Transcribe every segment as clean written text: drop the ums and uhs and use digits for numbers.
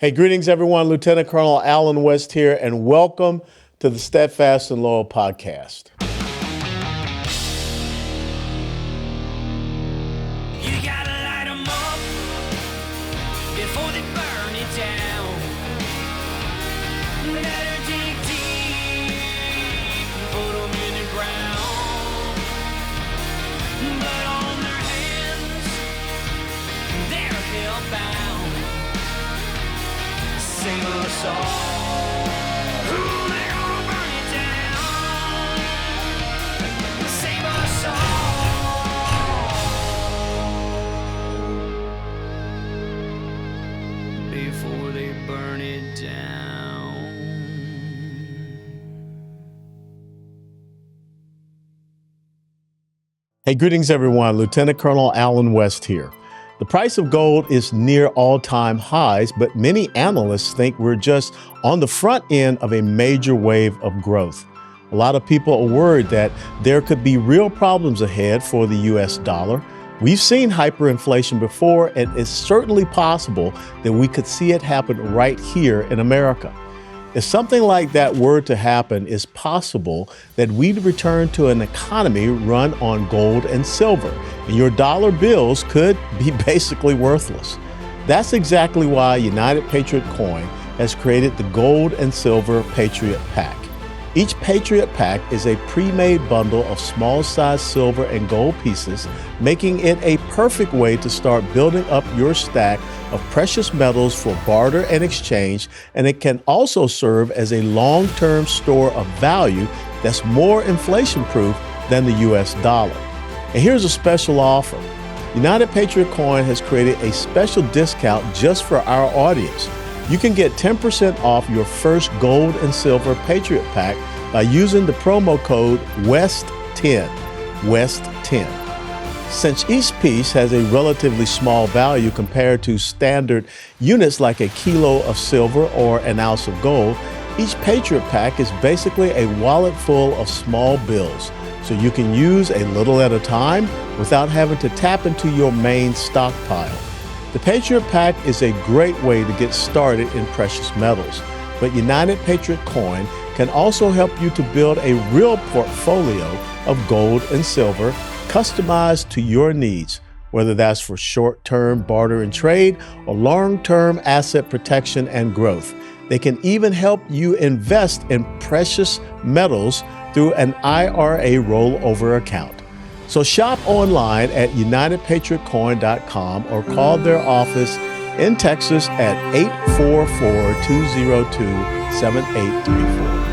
Hey, greetings, everyone. Lieutenant Colonel Alan West here, and welcome to the Steadfast and Loyal podcast. You gotta light 'em up before they burn it down. Better dig deep, put 'em in the ground. Blood on their hands, they're hellbound. Sing a song. Ooh, they're gonna burn it down. Sing a song before they burn it down. Hey, greetings, everyone. Lieutenant Colonel Alan West here. The price of gold is near all-time highs, but many analysts think we're just on the front end of a major wave of growth. A lot of people are worried that there could be real problems ahead for the U.S. dollar. We've seen hyperinflation before, and it's certainly possible that we could see it happen right here in America. If something like that were to happen, it's possible that we'd return to an economy run on gold and silver, and your dollar bills could be basically worthless. That's exactly why United Patriot Coin has created the Gold and Silver Patriot Pack. Each Patriot Pack is a pre-made bundle of small-sized silver and gold pieces, making it a perfect way to start building up your stack of precious metals for barter and exchange, and it can also serve as a long-term store of value that's more inflation-proof than the U.S. dollar. And here's a special offer. United Patriot Coin has created a special discount just for our audience. You can get 10% off your first gold and silver Patriot Pack by using the promo code WEST10, WEST10. Since each piece has a relatively small value compared to standard units like a kilo of silver or an ounce of gold, each Patriot Pack is basically a wallet full of small bills, so you can use a little at a time without having to tap into your main stockpile. The Patriot Pack is a great way to get started in precious metals, but United Patriot Coin can also help you to build a real portfolio of gold and silver customized to your needs, whether that's for short-term barter and trade or long-term asset protection and growth. They can even help you invest in precious metals through an IRA rollover account. So shop online at UnitedPatriotCoin.com or call their office in Texas at 844-202-7834.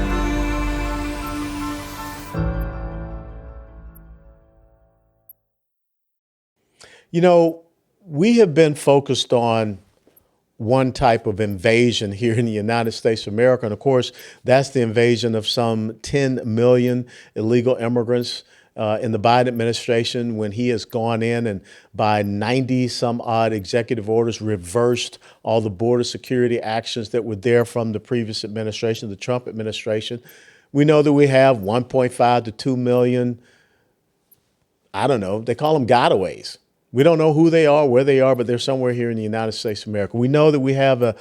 You know, we have been focused on one type of invasion here in the United States of America. And of course, that's the invasion of some 10 million illegal immigrants in the Biden administration, when he has gone in and by 90 some odd executive orders reversed all the border security actions that were there from the previous administration, the Trump administration. We know that we have 1.5 to 2 million, I don't know, they call them gotaways. We don't know who they are, where they are, but they're somewhere here in the United States of America. We know that we have an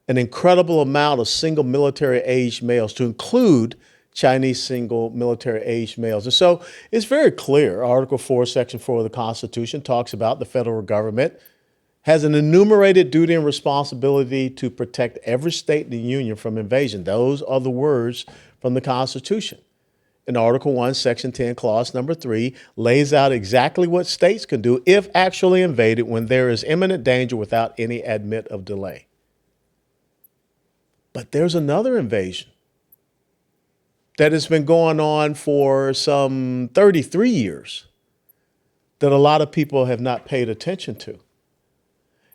incredible amount of single military age males, to include Chinese single military age males. And so it's very clear. Article 4, Section 4 of the Constitution talks about the federal government has an enumerated duty and responsibility to protect every state in the union from invasion. Those are the words from the Constitution. In Article 1, Section 10, Clause number 3, lays out exactly what states can do if actually invaded when there is imminent danger without any admit of delay. But there's another invasion that has been going on for some 33 years that a lot of people have not paid attention to.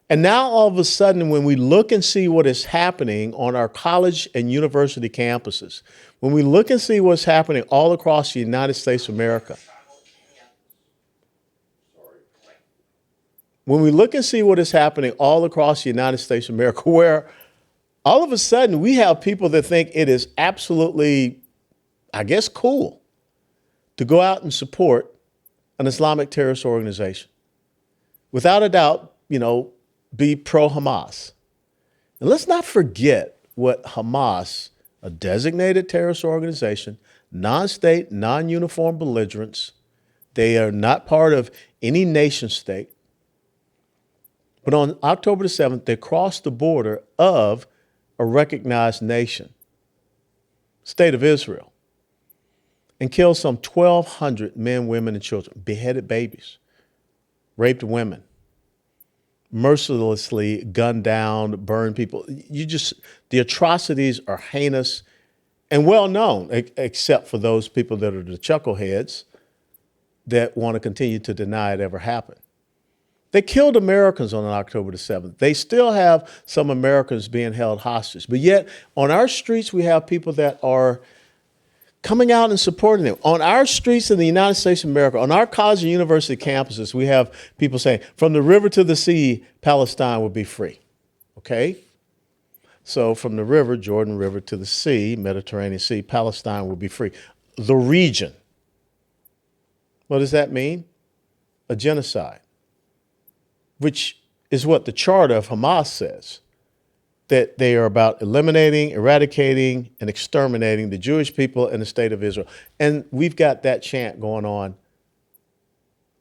And now all of a sudden, when we look and see what is happening on our college and university campuses, when we look and see what's happening all across the United States of America, when we look and see what is happening all across the United States of America, where all of a sudden we have people that think it is absolutely, I guess, cool to go out and support an Islamic terrorist organization. Without a doubt, be pro-Hamas. And let's not forget what Hamas, a designated terrorist organization, non-state, non-uniform belligerents, they are not part of any nation state. But on October the 7th, they crossed the border of a recognized nation, State of Israel, and killed some 1,200 men, women, and children, beheaded babies, raped women, mercilessly gunned down, burned people. The atrocities are heinous and well known, except for those people that are the chuckleheads that want to continue to deny it ever happened. They killed Americans on October the 7th. They still have some Americans being held hostage. But yet, on our streets, we have people that are coming out and supporting them. On our streets in the United States of America, on our college and university campuses, we have people saying, from the river to the sea, Palestine will be free. Okay? So from the river, Jordan River, to the sea, Mediterranean Sea, Palestine will be free. The region. What does that mean? A genocide, which is what the charter of Hamas says, that they are about eliminating, eradicating, and exterminating the Jewish people and the state of Israel. And we've got that chant going on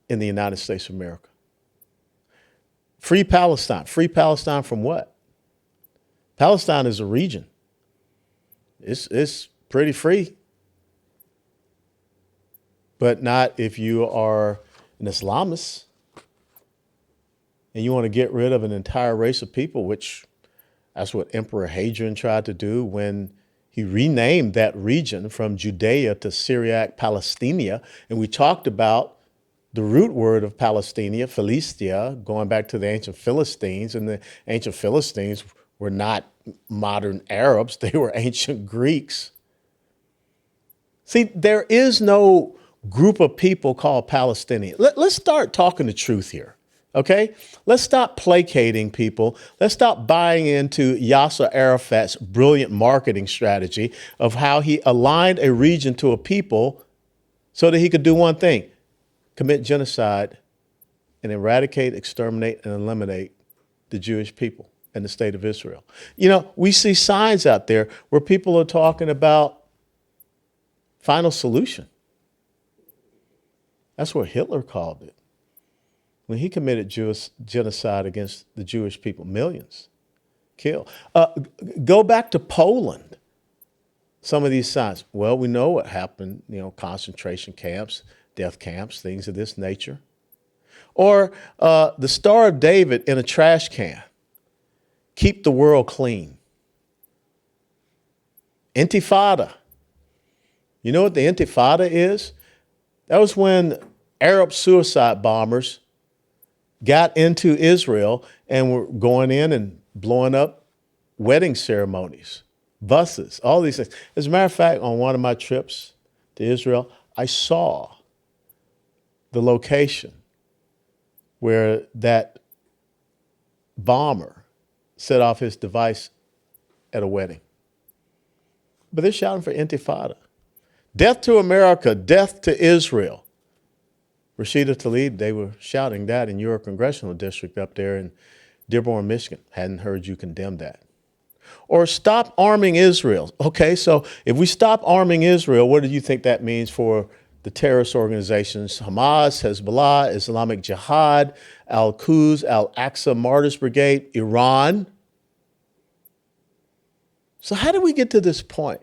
in the United States of America. Free Palestine. Free Palestine from what? Palestine is a region. It's pretty free. But not if you are an Islamist and you want to get rid of an entire race of people, which that's what Emperor Hadrian tried to do when he renamed that region from Judea to Syriac Palestina. And we talked about the root word of Palestina, Philistia, going back to the ancient Philistines. And the ancient Philistines were not modern Arabs. They were ancient Greeks. See, there is no group of people called Palestinians. Let's start talking the truth here. Okay, let's stop placating people. Let's stop buying into Yasser Arafat's brilliant marketing strategy of how he aligned a region to a people so that he could do one thing: commit genocide and eradicate, exterminate, and eliminate the Jewish people and the state of Israel. You know, we see signs out there where people are talking about final solution. That's what Hitler called it when he committed genocide against the Jewish people, millions killed. Go back to Poland, some of these signs. Well, we know what happened, concentration camps, death camps, things of this nature. Or the Star of David in a trash can. Keep the world clean. Intifada. You know what the Intifada is? That was when Arab suicide bombers got into Israel and were going in and blowing up wedding ceremonies, buses, all these things. As a matter of fact, on one of my trips to Israel, I saw the location where that bomber set off his device at a wedding. But they're shouting for Intifada. Death to America, death to Israel. Rashida Tlaib, they were shouting that in your congressional district up there in Dearborn, Michigan. Hadn't heard you condemn that. Or stop arming Israel. Okay, so if we stop arming Israel, what do you think that means for the terrorist organizations? Hamas, Hezbollah, Islamic Jihad, Al-Quds, Al-Aqsa Martyrs Brigade, Iran. So how did we get to this point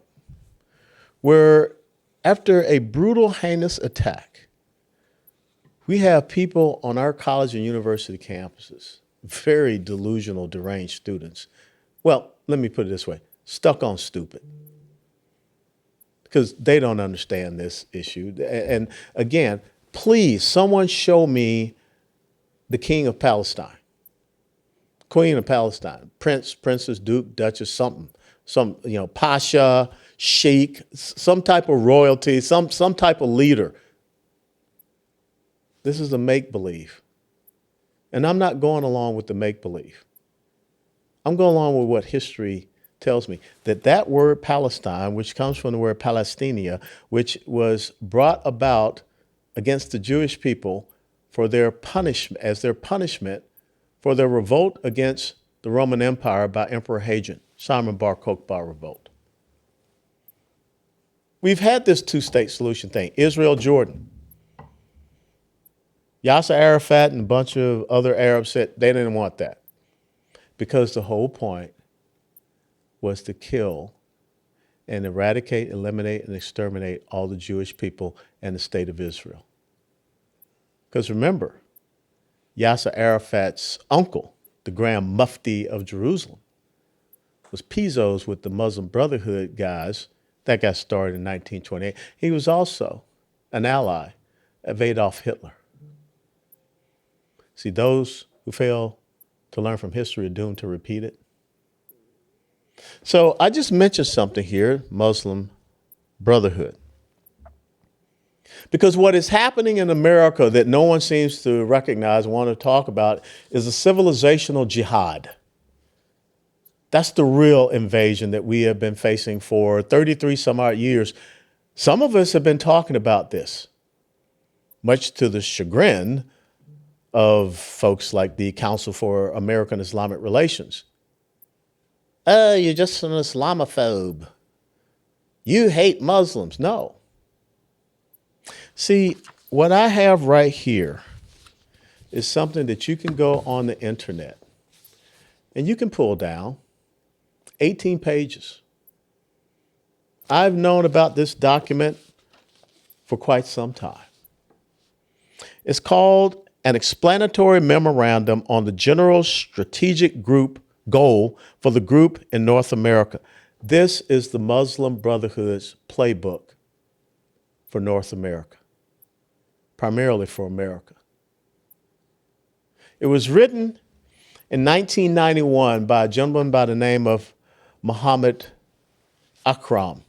where after a brutal, heinous attack, we have people on our college and university campuses, very delusional, deranged students. Well, let me put it this way, stuck on stupid. Because they don't understand this issue. And again, please, someone show me the king of Palestine, queen of Palestine, prince, princess, duke, duchess, something, some, pasha, sheikh, some type of royalty, some type of leader. This is a make-believe. And I'm not going along with the make-believe. I'm going along with what history tells me, that word Palestine, which comes from the word Palestinia, which was brought about against the Jewish people for their punishment, as their punishment for their revolt against the Roman Empire by Emperor Hadrian, Simon Bar Kokhba revolt. We've had this two-state solution thing, Israel, Jordan. Yasser Arafat and a bunch of other Arabs said they didn't want that because the whole point was to kill and eradicate, eliminate, and exterminate all the Jewish people and the state of Israel. Because remember, Yasser Arafat's uncle, the Grand Mufti of Jerusalem, was Pizos with the Muslim Brotherhood guys. That got started in 1928. He was also an ally of Adolf Hitler. See, those who fail to learn from history are doomed to repeat it. So I just mentioned something here, Muslim Brotherhood. Because what is happening in America that no one seems to recognize, want to talk about, is a civilizational jihad. That's the real invasion that we have been facing for 33 some odd years. Some of us have been talking about this, much to the chagrin of folks like the Council for American Islamic Relations. Oh, you're just an Islamophobe. You hate Muslims. No. See, what I have right here is something that you can go on the internet and you can pull down 18 pages. I've known about this document for quite some time. It's called an explanatory memorandum on the general strategic group goal for the group in North America. This is the Muslim Brotherhood's playbook for North America, primarily for America. It was written in 1991 by a gentleman by the name of Muhammad Akram.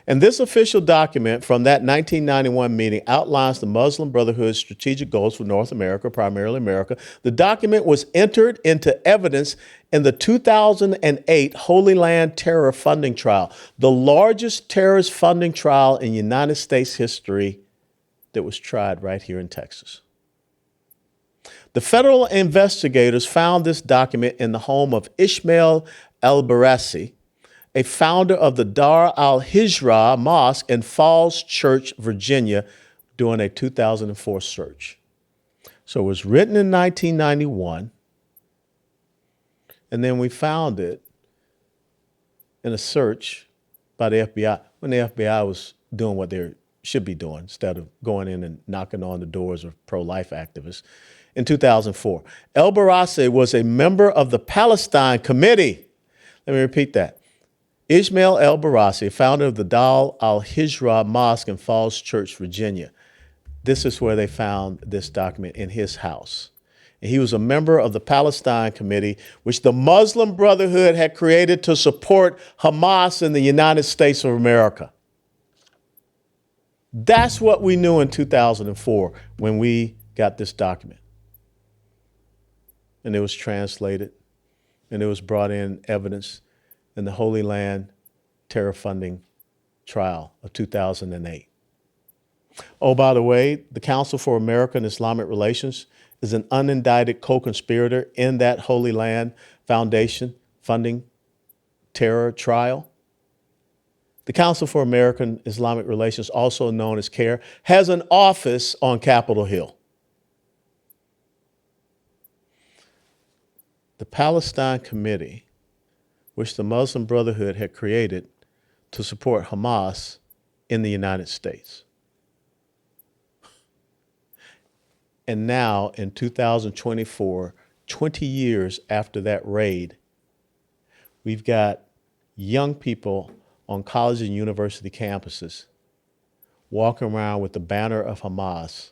And this official document from that 1991 meeting outlines the Muslim Brotherhood's strategic goals for North America, primarily America. The document was entered into evidence in the 2008 Holy Land terror funding trial, the largest terrorist funding trial in United States history that was tried right here in Texas. The federal investigators found this document in the home of Ismail al-Barasi, a founder of the Dar al-Hijra Mosque in Falls Church, Virginia, during a 2004 search. So it was written in 1991, and then we found it in a search by the FBI, when the FBI was doing what they should be doing, instead of going in and knocking on the doors of pro-life activists. In 2004, El-Barasi was a member of the Palestine Committee. Let me repeat that. Ismail el-Barasi, founder of the Dar al-Hijra Mosque in Falls Church, Virginia. This is where they found this document, in his house. And he was a member of the Palestine Committee, which the Muslim Brotherhood had created to support Hamas in the United States of America. That's what we knew in 2004 when we got this document. And it was translated, and it was brought in evidence in the Holy Land terror funding trial of 2008. Oh, by the way, the Council for American Islamic Relations is an unindicted co-conspirator in that Holy Land Foundation funding terror trial. The Council for American Islamic Relations, also known as CAIR, has an office on Capitol Hill. The Palestine Committee, which the Muslim Brotherhood had created to support Hamas in the United States. And now in 2024, 20 years after that raid, we've got young people on college and university campuses walking around with the banner of Hamas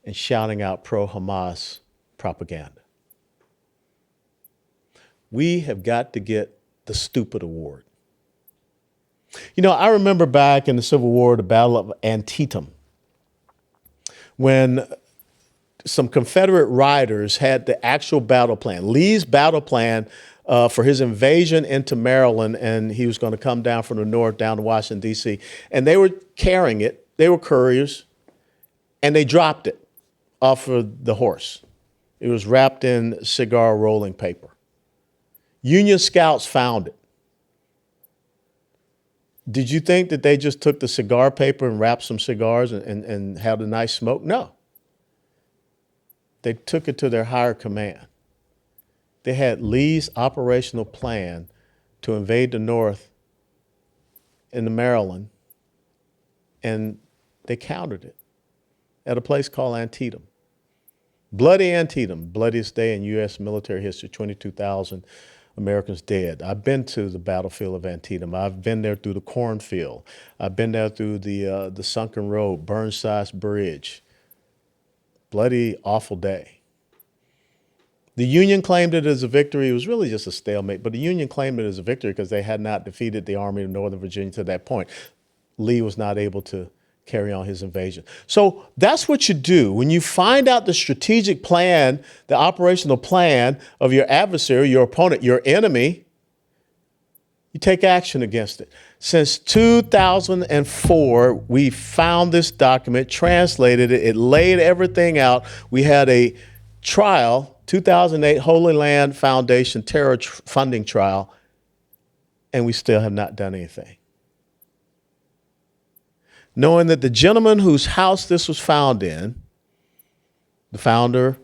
and shouting out pro-Hamas propaganda. We have got to get the Stupid Award. You know, I remember back in the Civil War, the Battle of Antietam, when some Confederate riders had the actual battle plan, Lee's battle plan for his invasion into Maryland, and he was going to come down from the north down to Washington, D.C. And they were carrying it. They were couriers, and they dropped it off of the horse. It was wrapped in cigar rolling paper. Union scouts found it. Did you think that they just took the cigar paper and wrapped some cigars and had a nice smoke? No. They took it to their higher command. They had Lee's operational plan to invade the North into Maryland, and they countered it at a place called Antietam. Bloody Antietam, bloodiest day in U.S. military history, 22,000 Americans dead. I've been to the battlefield of Antietam. I've been there through the cornfield. I've been there through the sunken road, Burnside's Bridge. Bloody, awful day. The Union claimed it as a victory. It was really just a stalemate, but the Union claimed it as a victory because they had not defeated the Army of Northern Virginia to that point. Lee was not able to carry on his invasion. So that's what you do. When you find out the strategic plan, the operational plan of your adversary, your opponent, your enemy, you take action against it. Since 2004, we found this document, translated it, it laid everything out. We had a trial, 2008 Holy Land Foundation terror funding trial, and we still have not done anything. Knowing that the gentleman whose house this was found in, the founder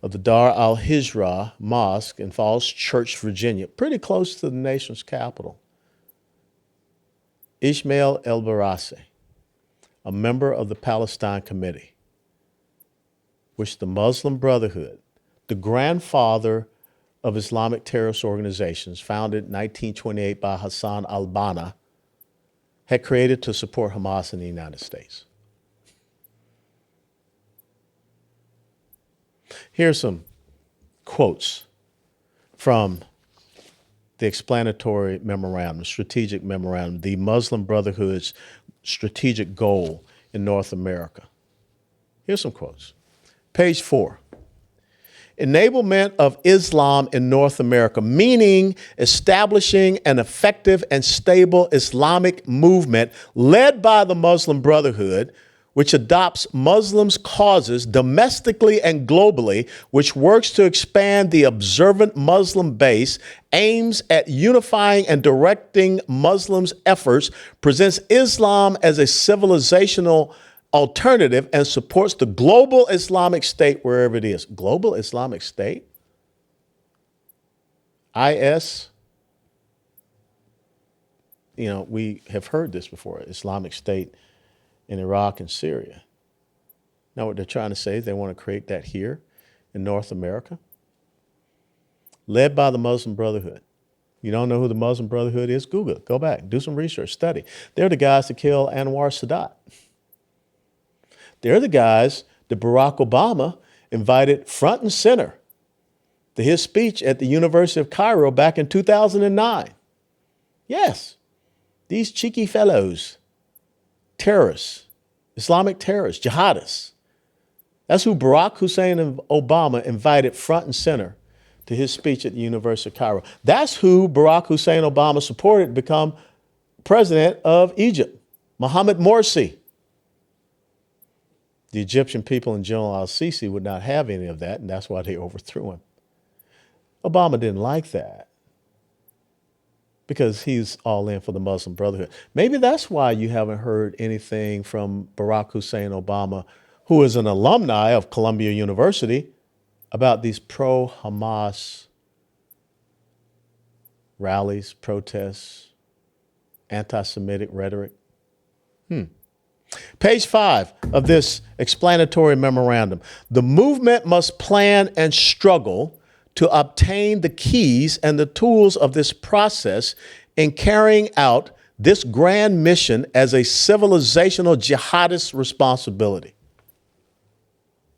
of the Dar al-Hijra Mosque in Falls Church, Virginia, pretty close to the nation's capital, Ismail el-Barassi, a member of the Palestine Committee, which the Muslim Brotherhood, the grandfather of Islamic terrorist organizations, founded in 1928 by Hassan al-Banna, had created to support Hamas in the United States. Here's some quotes from the explanatory memorandum, strategic memorandum, the Muslim Brotherhood's strategic goal in North America. Here's some quotes. Page 4. Enablement of Islam in North America, meaning establishing an effective and stable Islamic movement led by the Muslim Brotherhood, which adopts Muslims' causes domestically and globally, which works to expand the observant Muslim base, aims at unifying and directing Muslims' efforts, presents Islam as a civilizational alternative, and supports the global Islamic State wherever it is. Global Islamic State? IS? You know, we have heard this before, Islamic State in Iraq and Syria. Now what they're trying to say is they want to create that here in North America. Led by the Muslim Brotherhood. You don't know who the Muslim Brotherhood is? Google it. Go back. Do some research. Study. They're the guys that killed Anwar Sadat. They're the guys that Barack Obama invited front and center to his speech at the University of Cairo back in 2009. Yes, these cheeky fellows, terrorists, Islamic terrorists, jihadists. That's who Barack Hussein Obama invited front and center to his speech at the University of Cairo. That's who Barack Hussein Obama supported to become president of Egypt, Mohamed Morsi. The Egyptian people and General al-Sisi would not have any of that, and that's why they overthrew him. Obama didn't like that because he's all in for the Muslim Brotherhood. Maybe that's why you haven't heard anything from Barack Hussein Obama, who is an alumni of Columbia University, about these pro-Hamas rallies, protests, anti-Semitic rhetoric. Page 5 of this explanatory memorandum. The movement must plan and struggle to obtain the keys and the tools of this process in carrying out this grand mission as a civilizational jihadist responsibility.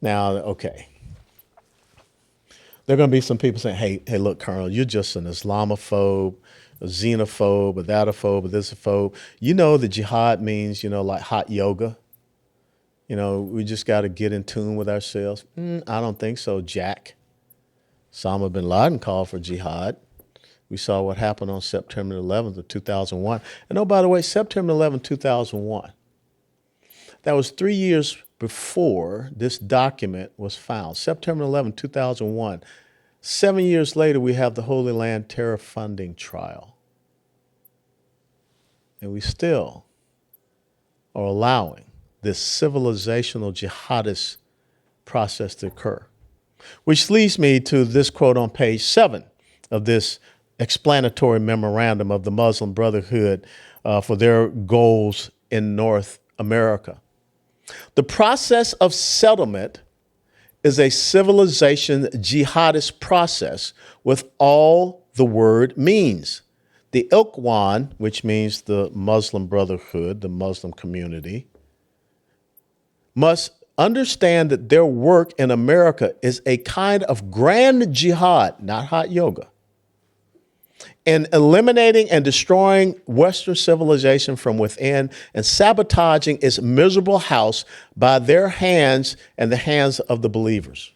Now, okay. There are going to be some people saying, hey, look, Colonel, you're just an Islamophobe, a xenophobe, a thatophobe, a thisophobe. You know that jihad means, like hot yoga. We just got to get in tune with ourselves. I don't think so, Jack. Osama bin Laden called for jihad. We saw what happened on September 11th of 2001. And oh, by the way, September 11th, 2001, that was 3 years before this document was found. September 11, 2001. 7 years later, we have the Holy Land Terror Funding Trial. And we still are allowing this civilizational jihadist process to occur. Which leads me to this quote on page 7 of this explanatory memorandum of the Muslim Brotherhood for their goals in North America. The process of settlement is a civilization jihadist process with all the word means. The Ikhwan, which means the Muslim Brotherhood, the Muslim community, must understand that their work in America is a kind of grand jihad, not hot yoga, in eliminating and destroying Western civilization from within and sabotaging its miserable house by their hands and the hands of the believers.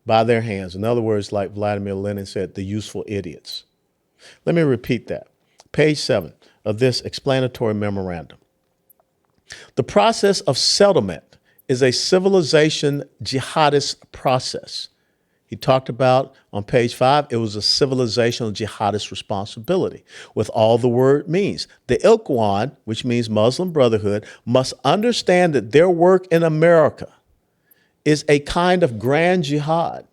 By their hands. In other words, like Vladimir Lenin said, the useful idiots. Let me repeat that. Page 7 of this explanatory memorandum. The process of settlement is a civilization jihadist process. He talked about on page 5, it was a civilizational jihadist responsibility with all the word means. The Ikhwan, which means Muslim Brotherhood, must understand that their work in America is a kind of grand jihad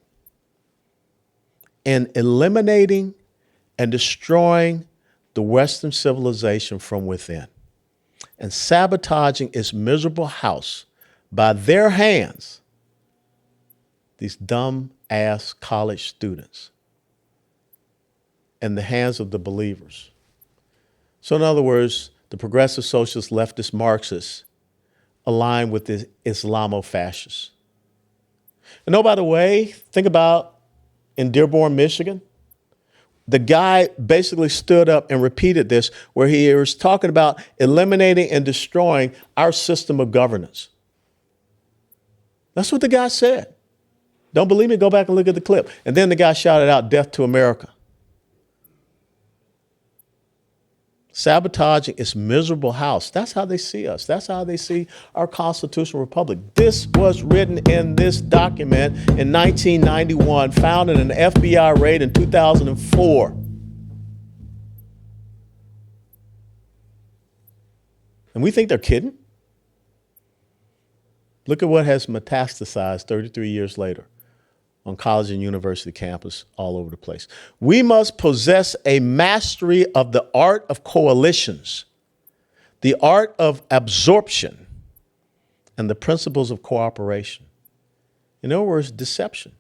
in eliminating and destroying the Western civilization from within and sabotaging its miserable house by their hands, these dumb-ass college students, and the hands of the believers. So in other words, the progressive socialist, leftist, Marxists align with the Islamo-fascists. And oh, by the way, think about in Dearborn, Michigan, the guy basically stood up and repeated this, where he was talking about eliminating and destroying our system of governance. That's what the guy said. Don't believe me? Go back and look at the clip. And then the guy shouted out, "Death to America." Sabotaging its miserable house. That's how they see us. That's how they see our constitutional republic. This was written in this document in 1991, found in an FBI raid in 2004. And we think they're kidding? Look at what has metastasized 33 years later on college and university campus all over the place. We must possess a mastery of the art of coalitions, the art of absorption, and the principles of cooperation. In other words, deception.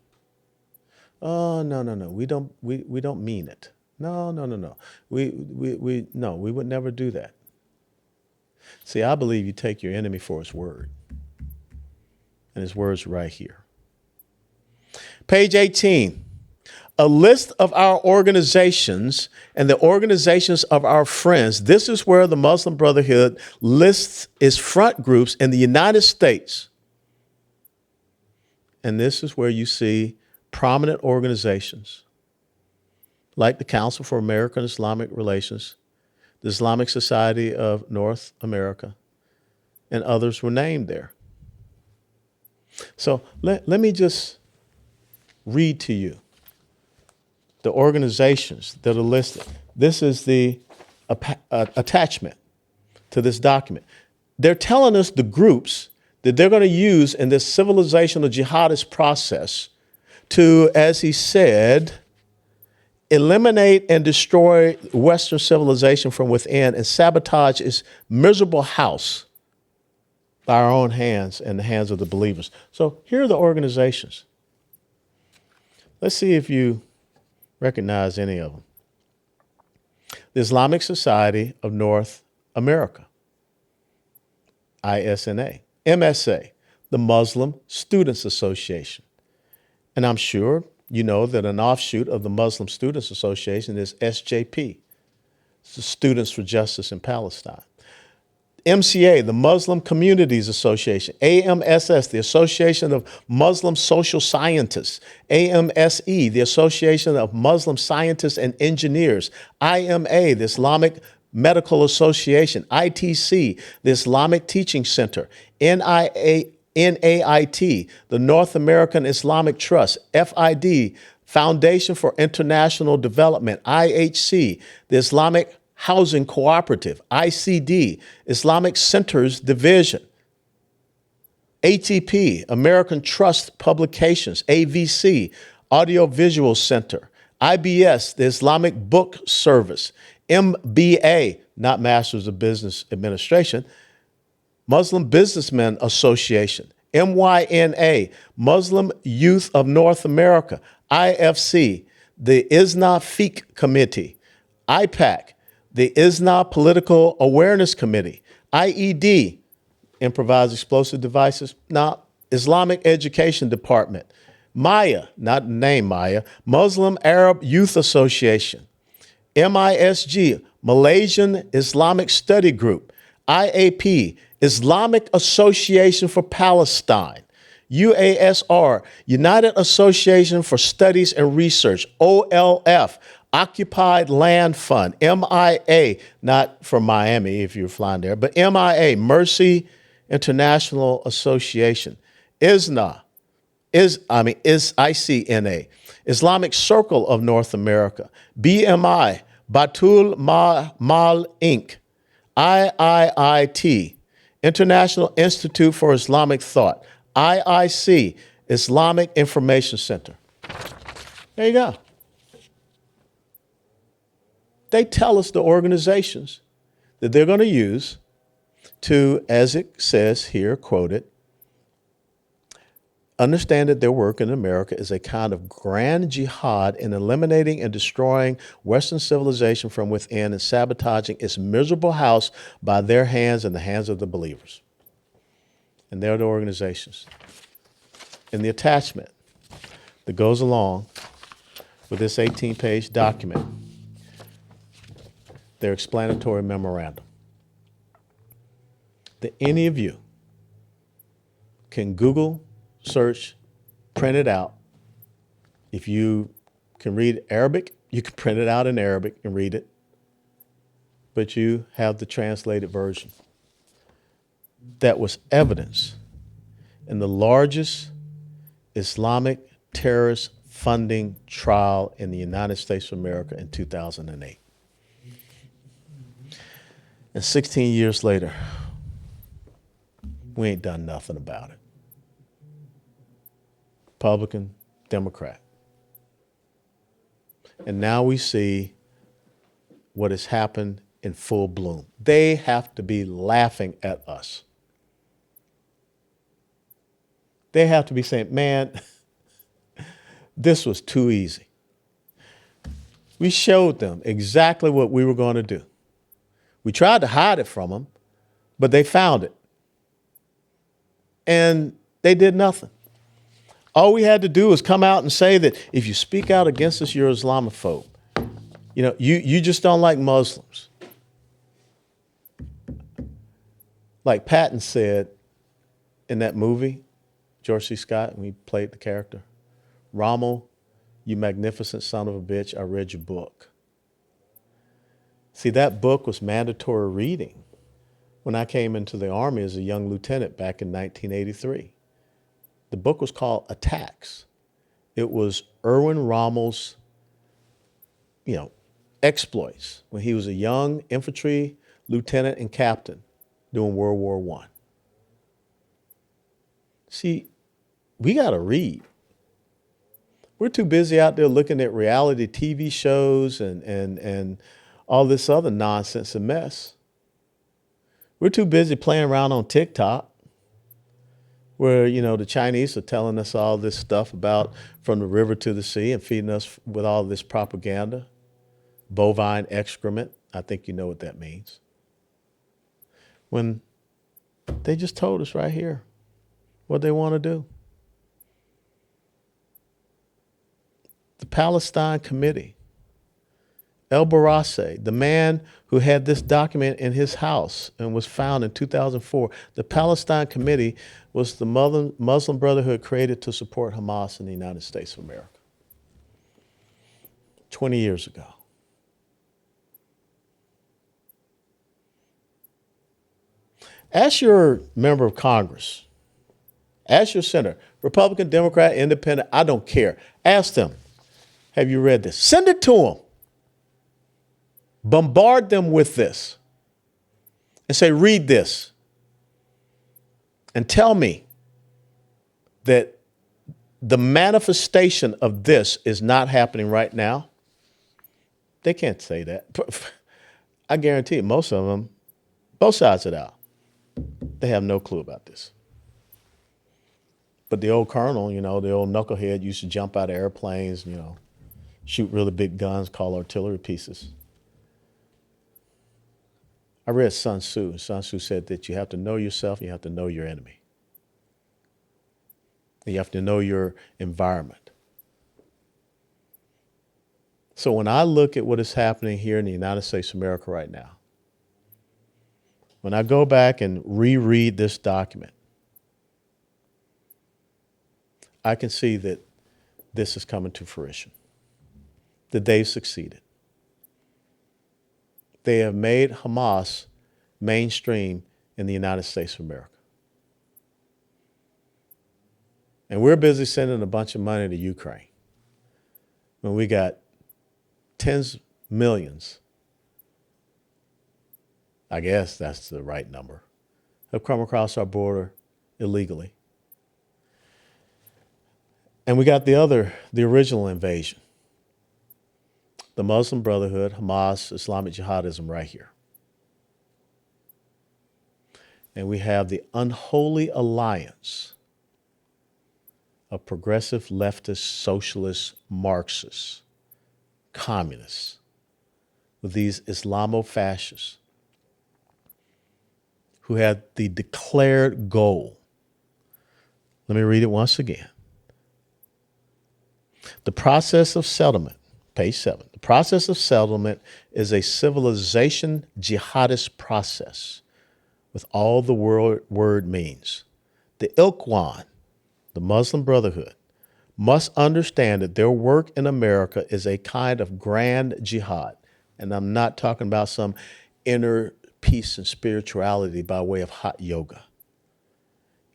Oh, no, we don't mean it. No. We would never do that. See, I believe you take your enemy for his word. And his word's right here. Page 18, a list of our organizations and the organizations of our friends. This is where the Muslim Brotherhood lists its front groups in the United States. And this is where you see prominent organizations like the Council for American Islamic Relations, the Islamic Society of North America, and others were named there. So let me just read to you the organizations that are listed. This is the attachment to this document. They're telling us the groups that they're going to use in this civilizational jihadist process to, as he said, eliminate and destroy Western civilization from within and sabotage its miserable house by our own hands and the hands of the believers. So here are the organizations. Let's see if you recognize any of them. The Islamic Society of North America, ISNA. MSA, the Muslim Students Association. And I'm sure you know that an offshoot of the Muslim Students Association is SJP, it's the Students for Justice in Palestine. MCA, the Muslim Communities Association. AMSS, the Association of Muslim Social Scientists. AMSE, the Association of Muslim Scientists and Engineers. IMA, the Islamic Medical Association, ITC, the Islamic Teaching Center, NAIT, the North American Islamic Trust, FID, Foundation for International Development, IHC, the Islamic Housing Cooperative, ICD, Islamic Centers Division, ATP, American Trust Publications, AVC, Audiovisual Center, IBS, the Islamic Book Service, MBA, not Masters of Business Administration, Muslim Businessmen Association, MYNA, Muslim Youth of North America, IFC, the ISNA Fiqh Committee, IPAC, the ISNA Political Awareness Committee, IED, Improvised Explosive Devices, Islamic Education Department, Maya, not the name Maya, Muslim Arab Youth Association, MISG, Malaysian Islamic Study Group, IAP, Islamic Association for Palestine, UASR, United Association for Studies and Research, OLF, Occupied Land Fund, MIA, not from Miami if you're flying there, but MIA, Mercy International Association, ISNA, ICNA, Islamic Circle of North America, BMI, Batul Mal Inc., IIIT, International Institute for Islamic Thought, IIC, Islamic Information Center. There you go. They tell us the organizations that they're going to use to, as it says here, quoted, understand that their work in America is a kind of grand jihad in eliminating and destroying Western civilization from within and sabotaging its miserable house by their hands and the hands of the believers. And they're the organizations. In the attachment that goes along with this 18-page document, their explanatory memorandum, that any of you can Google, search, print it out. If you can read Arabic, you can print it out in Arabic and read it, but you have the translated version. That was evidence in the largest Islamic terrorist funding trial in the United States of America in 2008. And 16 years later, we ain't done nothing about it. Republican, Democrat. And now we see what has happened in full bloom. They have to be laughing at us. They have to be saying, man, this was too easy. We showed them exactly what we were going to do. We tried to hide it from them, but they found it. And they did nothing. All we had to do was come out and say that if you speak out against us, you're Islamophobe. You know, you just don't like Muslims. Like Patton said in that movie, George C. Scott, when he played the character, Rommel, you magnificent son of a bitch, I read your book. See, that book was mandatory reading when I came into the Army as a young lieutenant back in 1983. The book was called Attacks. It was Erwin Rommel's, exploits when he was a young infantry lieutenant and captain during World War I. See, we got to read. We're too busy out there looking at reality TV shows and all this other nonsense and mess. We're too busy playing around on TikTok, where, the Chinese are telling us all this stuff about from the river to the sea and feeding us with all this propaganda. Bovine excrement. I think you know what that means. When they just told us right here what they want to do. The Palestine Committee, El Barassi, the man who had this document in his house and was found in 2004, the Palestine Committee was the Muslim Brotherhood created to support Hamas in the United States of America 20 years ago. Ask your member of Congress. Ask your senator, Republican, Democrat, Independent, I don't care. Ask them, have you read this? Send it to them. Bombard them with this and say, read this. And tell me that the manifestation of this is not happening right now. They can't say that. I guarantee you, most of them, both sides of the aisle, they have no clue about this. But the old colonel, the old knucklehead used to jump out of airplanes, shoot really big guns, call artillery pieces. I read Sun Tzu. Sun Tzu said that you have to know yourself, you have to know your enemy. You have to know your environment. So when I look at what is happening here in the United States of America right now, when I go back and reread this document, I can see that this is coming to fruition, that they've succeeded. They have made Hamas mainstream in the United States of America. And we're busy sending a bunch of money to Ukraine when we got tens of millions, I guess that's the right number, have come across our border illegally. And we got the original invasion, the Muslim Brotherhood, Hamas, Islamic Jihadism right here. And we have the unholy alliance of progressive, leftist, socialist, Marxists, communists, with these Islamo-fascists who had the declared goal. Let me read it once again. The process of settlement, page 7. The process of settlement is a civilization jihadist process with all the word means. The Ilkwan, the Muslim Brotherhood, must understand that their work in America is a kind of grand jihad. And I'm not talking about some inner peace and spirituality by way of hot yoga.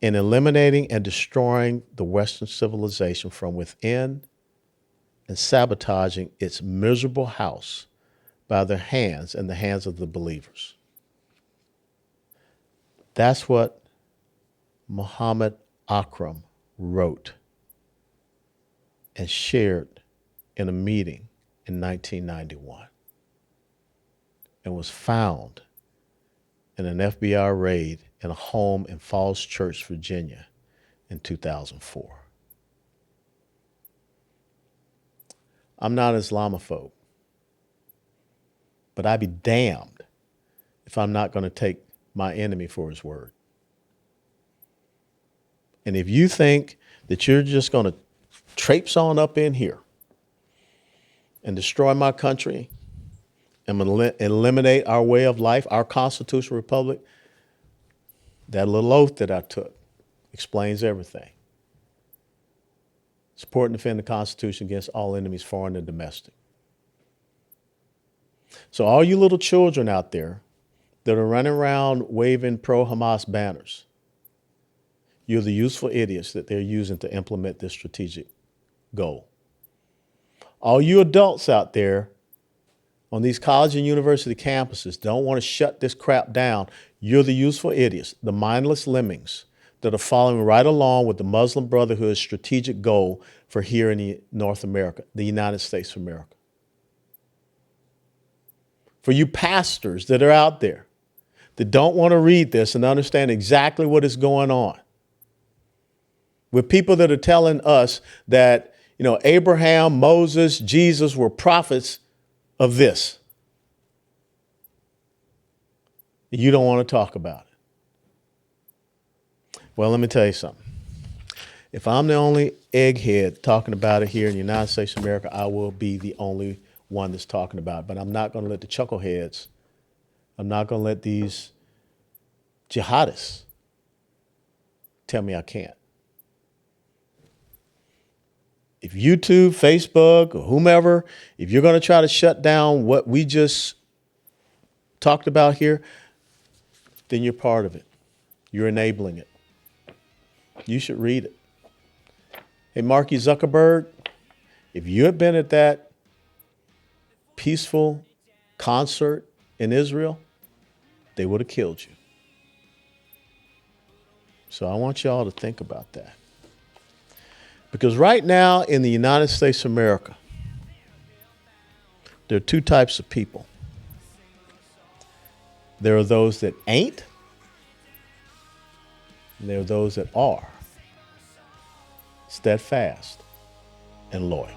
In eliminating and destroying the Western civilization from within and sabotaging its miserable house by their hands and the hands of the believers. That's what Muhammad Akram wrote and shared in a meeting in 1991 and was found in an FBI raid in a home in Falls Church, Virginia in 2004. I'm not an Islamophobe, but I'd be damned if I'm not going to take my enemy for his word. And if you think that you're just going to traipse on up in here and destroy my country and eliminate our way of life, our constitutional republic, that little oath that I took explains everything. Support and defend the Constitution against all enemies, foreign and domestic. So all you little children out there that are running around waving pro-Hamas banners, you're the useful idiots that they're using to implement this strategic goal. All you adults out there on these college and university campuses don't want to shut this crap down. You're the useful idiots, the mindless lemmings that are following right along with the Muslim Brotherhood's strategic goal for here in North America, the United States of America. For you pastors that are out there that don't want to read this and understand exactly what is going on, with people that are telling us that, Abraham, Moses, Jesus were prophets of this. You don't want to talk about it. Well, let me tell you something. If I'm the only egghead talking about it here in the United States of America, I will be the only one that's talking about it. But I'm not going to let the chuckleheads, I'm not going to let these jihadists tell me I can't. If YouTube, Facebook, or whomever, if you're going to try to shut down what we just talked about here, then you're part of it. You're enabling it. You should read it. Hey, Marky Zuckerberg, if you had been at that peaceful concert in Israel, they would have killed you. So I want y'all to think about that. Because right now in the United States of America, there are two types of people. There are those that ain't, and there are those that are steadfast and loyal.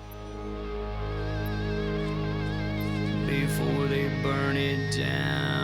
Before they burn it down.